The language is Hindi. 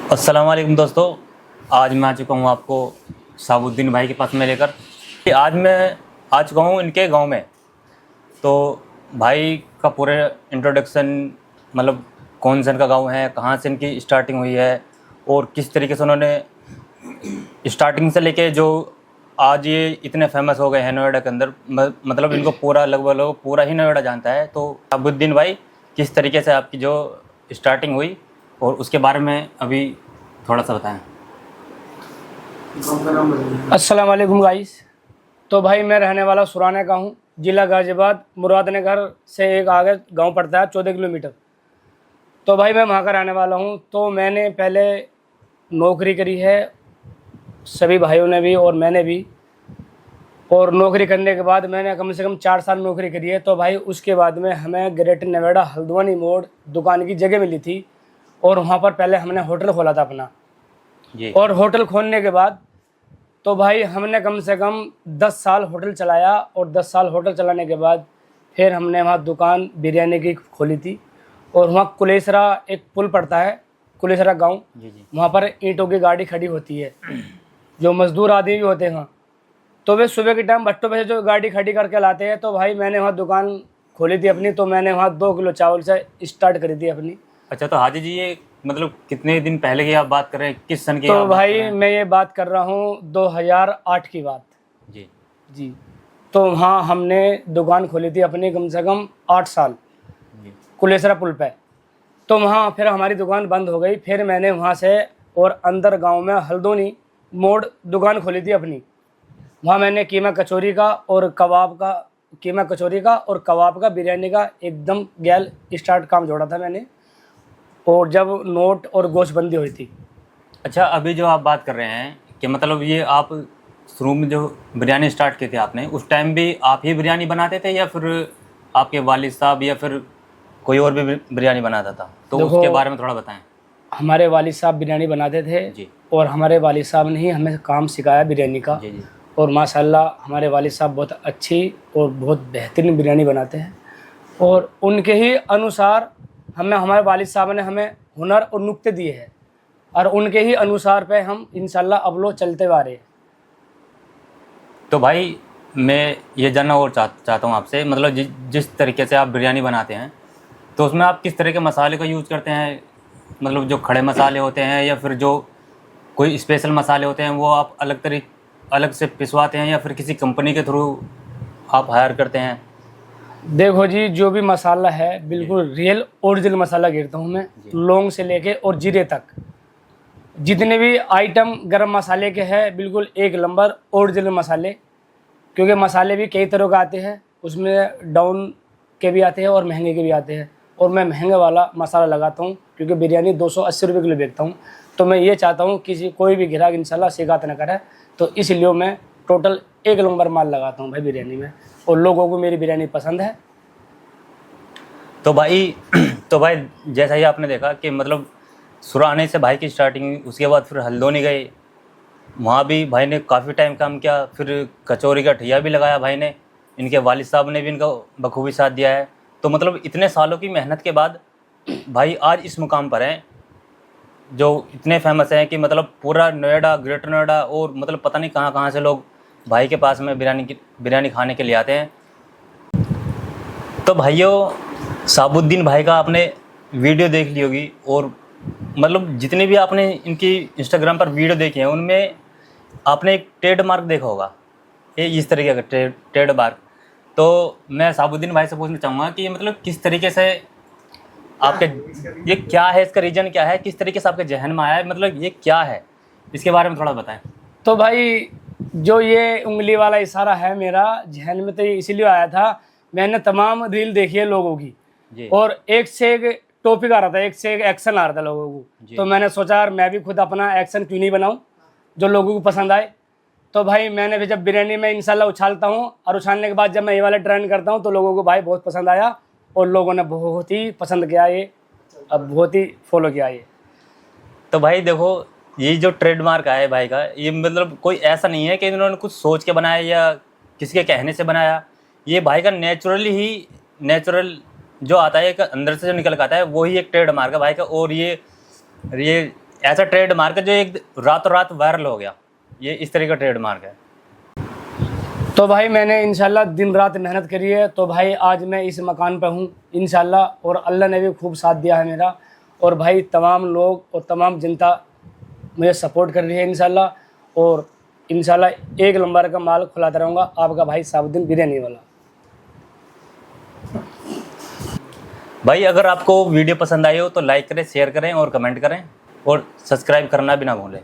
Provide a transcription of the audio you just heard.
अस्सलाम वालेकुम दोस्तों। आज मैं आ चुका हूँ आपको साबुद्दीन भाई के पास में लेकर। आज मैं आ चुका हूँ इनके गांव में। तो भाई का पूरा इंट्रोडक्शन, मतलब कौन सा इनका गांव है, कहाँ से इनकी स्टार्टिंग हुई है और किस तरीके से उन्होंने स्टार्टिंग से लेके जो आज ये इतने फेमस हो गए हैं नोएडा के अंदर। मतलब इनको पूरा लगभग पूरा ही नोएडा जानता है। तो साबुद्दीन भाई, किस तरीके से आपकी जो स्टार्टिंग हुई और उसके बारे में अभी थोड़ा सा बताएं। अस्सलाम वालेकुम गाइस। तो भाई मैं रहने वाला सुराने का हूँ, ज़िला गाज़ियाबाद। मुरादनगर से एक आगे गांव पड़ता है 14 किलोमीटर। तो भाई मैं वहाँ का रहने वाला हूँ। तो मैंने पहले नौकरी करी है, सभी भाइयों ने भी और मैंने भी। और नौकरी करने के बाद मैंने कम से कम 4 साल नौकरी करी है। तो भाई उसके बाद में हमें ग्रेटर नोएडा हल्द्वानी मोड़ दुकान की जगह मिली थी और वहाँ पर पहले हमने होटल खोला था अपना। और होटल खोलने के बाद तो भाई हमने कम से कम 10 साल होटल चलाया। और 10 साल होटल चलाने के बाद फिर हमने वहाँ दुकान बिरयानी की खोली थी। और वहाँ कुलेसरा एक पुल पड़ता है, कुलेसरा गांव, वहाँ पर ईंटों की गाड़ी खड़ी होती है। जो मजदूर आदमी भी होते हैं वहाँ, तो वे सुबह के टाइम भट्टों पे से जो गाड़ी खड़ी करके लाते हैं। तो भाई मैंने वहाँ दुकान खोली थी अपनी। तो मैंने वहाँ 2 किलो चावल से स्टार्ट करी थी अपनी। अच्छा, तो हाजी जी ये मतलब कितने दिन पहले की आप बात कर रहे हैं, किस सन की तो आप बात कर भाई रहे हैं? मैं ये बात कर रहा हूँ 2008 की बात जी जी। तो वहाँ हमने दुकान खोली थी अपनी कम से कम 8 साल जी। कुलेसरा पुल पे। तो वहाँ फिर हमारी दुकान बंद हो गई। फिर मैंने वहाँ से और अंदर गांव में हल्द्वानी मोड़ दुकान खोली थी अपनी। वहाँ मैंने कीमा कचौरी का और कबाब का, कीमा कचौरी का और कबाब का, बिरयानी का एकदम गैल स्टार्ट काम जोड़ा था मैंने। और जब नोट और गोश्त बंदी हुई थी। अच्छा, अभी जो आप बात कर रहे हैं कि मतलब ये आप शुरू में जो बिरयानी स्टार्ट की थी आपने, उस टाइम भी आप ही बिरयानी बनाते थे या फिर आपके वालिद साहब या फिर कोई और भी बिरयानी बनाता था? तो देखो, उसके बारे में थोड़ा बताएं। हमारे वालिद साहब बिरयानी बनाते थे जी और हमारे वालिद साहब ने ही हमें काम सिखाया बिरयानी का। जी जी। और माशाल्लाह हमारे वालिद साहब बहुत अच्छी और बहुत बेहतरीन बिरयानी बनाते हैं। और उनके ही अनुसार हमारे वालिद साहब ने हमें हुनर और नुक्ते दिए हैं और उनके ही अनुसार पे हम इंशाल्लाह अब लोग चलते आ रहे हैं। तो भाई मैं ये जानना और चाहता हूँ आपसे, मतलब जिस तरीके से आप बिरयानी बनाते हैं तो उसमें आप किस तरह के मसाले का यूज़ करते हैं? मतलब जो खड़े मसाले होते हैं या फिर जो कोई स्पेशल मसाले होते हैं वो आप अलग से पिसवाते हैं या फिर किसी कंपनी के थ्रू आप हायर करते हैं? देखो जी, जो भी मसाला है बिल्कुल रियल ओरिजिनल मसाला गिरता हूँ मैं, लौंग से लेके और जीरे तक। जितने भी आइटम गरम मसाले के हैं बिल्कुल एक नंबर ओरिजिनल मसाले। क्योंकि मसाले भी कई तरह के आते हैं, उसमें डाउन के भी आते हैं और महंगे के भी आते हैं। और मैं महंगे वाला मसाला लगाता हूँ क्योंकि बिरयानी 280 रुपये किलो बेचता हूँ। तो मैं ये चाहता हूँ कोई भी ग्राहक इंशाल्लाह शिकायत न करे। तो इसलिए मैं टोटल एक नंबर माल लगाता हूँ भाई बिरयानी में, और लोगों को मेरी बिरयानी पसंद है। तो भाई तो भाई जैसा ही आपने देखा कि मतलब सुराने से भाई की स्टार्टिंग, उसके बाद फिर हल्द्वानी गए, वहाँ भी भाई ने काफ़ी टाइम काम किया, फिर कचौरी का ठिया भी लगाया भाई ने, इनके वालिद साहब ने भी इनका बखूबी साथ दिया है। तो मतलब इतने सालों की मेहनत के बाद भाई आज इस मुकाम पर हैं जो इतने फेमस हैं कि मतलब पूरा नोएडा, ग्रेटर नोएडा और मतलब पता नहीं कहाँ कहाँ से लोग भाई के पास में बिरयानी खाने के लिए आते हैं। तो भाइयों, साबुद्दीन भाई का आपने वीडियो देख ली होगी और मतलब जितने भी आपने इनकी इंस्टाग्राम पर वीडियो देखे हैं उनमें आपने एक ट्रेडमार्क देखा होगा, ये इस तरीके का ट्रेडमार्क। तो मैं साबुद्दीन भाई से पूछना चाहूँगा कि ये मतलब किस तरीके से आपके, ये क्या है, इसका रीज़न क्या है, किस तरीके से आपके जहन में आया है, मतलब ये क्या है, इसके बारे में थोड़ा बताएं। तो भाई जो ये उंगली वाला इशारा है मेरा जहन में, तो ये इसीलिए आया था, मैंने तमाम रील देखी है लोगों की जी और एक से एक टॉपिक आ रहा था, एक से एक एक्शन आ रहा था लोगों को। तो मैंने सोचा यार मैं भी खुद अपना एक्शन क्यों नहीं बनाऊं जो लोगों को पसंद आए। तो भाई मैंने भी जब बिरयानी में इंशाल्लाह उछालता हूं और उछालने के बाद जब मैं ये वाला ट्रेंड करता हूं तो लोगों को भाई बहुत पसंद आया और लोगों ने बहुत ही पसंद किया ये, अब बहुत ही फॉलो किया ये। तो भाई देखो, ये जो ट्रेडमार्क आया है भाई का, ये मतलब कोई ऐसा नहीं है कि इन्होंने कुछ सोच के बनाया या किसी के कहने से बनाया। ये भाई का नेचुरल जो आता है, एक अंदर से जो निकल के आता है, वही एक ट्रेडमार्क है भाई का। और ये ऐसा ट्रेडमार्क है जो एक रातों रात वायरल हो गया, ये इस तरह का ट्रेडमार्क है। तो भाई मैंने इंशाल्लाह दिन रात मेहनत करी है, तो भाई आज मैं इस मकान पे हूँ इंशाल्लाह, और अल्लाह ने भी खूब साथ दिया है मेरा। और भाई तमाम लोग और तमाम जनता मुझे सपोर्ट कर रही है इंशाल्लाह, और इंशाल्लाह एक नंबर का माल खुलाता रहूँगा, आपका भाई साबुद्दीन बिरयानी वाला। भाई अगर आपको वीडियो पसंद आई हो तो लाइक करें, शेयर करें और कमेंट करें, और सब्सक्राइब करना भी ना भूलें।